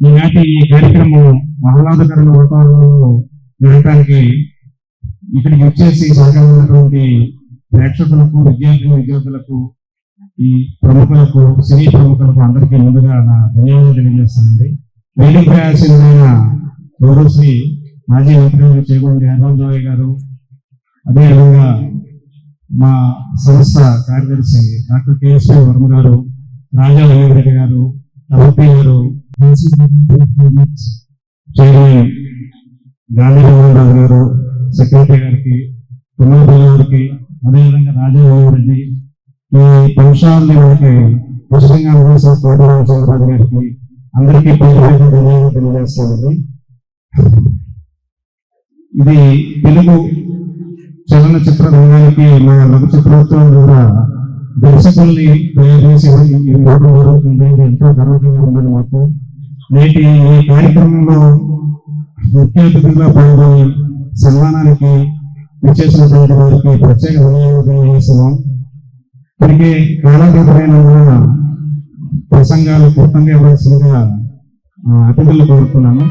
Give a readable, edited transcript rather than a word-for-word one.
ఈనాటి ఈ కార్యక్రమం ఆహ్లాదకరమైన వాతావరణంలో జరగడానికి ఇక్కడికి వచ్చేసి సహకరించినటువంటి ప్రేక్షకులకు విద్యార్థులకు ఈ ప్రముఖులకు సినీ ప్రముఖులకు అందరికీ ముందుగా నా ధన్యవాదాలు తెలియజేస్తానండి. వేదిక రాయాల్సిన గౌరవశ్రీ మాజీ మంత్రి చేగొండి హనుమంతరావు గారు, అదేవిధంగా మా సంస్థ కార్యదర్శి డాక్టర్ కేఎస్పీ వర్మ గారు, రాజా వెంకటరెడ్డి గారు, రమపి గారు, చైర్మన్ గాంధీ రావు గారు, సెక్రటరీ గారికి, కుమార్ గారికి, అదేవిధంగా రాజా వెంకటరెడ్డి, ఈ అంశాలని మనకి ఉచితంగా అందించిన కోటరాజు గారికి అందరికీ తెలియజేస్తామండి. ఇది తెలుగు చలనచిత్ర రంగానికి మా లఘు చిత్రోత్సవం ద్వారా దర్శకుల్ని తయారు చేసి ఇవ్వడం జరుగుతుంది. ఎంతో గర్వంగా ఉన్నది మాకు. నేటి ఈ కార్యక్రమంలో ముఖ్య అతిథిగా పాల్గొని సన్మానానికి విచ్చేసినటువంటి వారికి ప్రత్యేక ధన్యవాదాలు తెలియజేస్తున్నాం. ఇప్పటికే కాలాతీతమైన ప్రసంగాలు క్లుప్తంగా ఇవ్వాల్సిందిగా అతిథులు కోరుతున్నాను.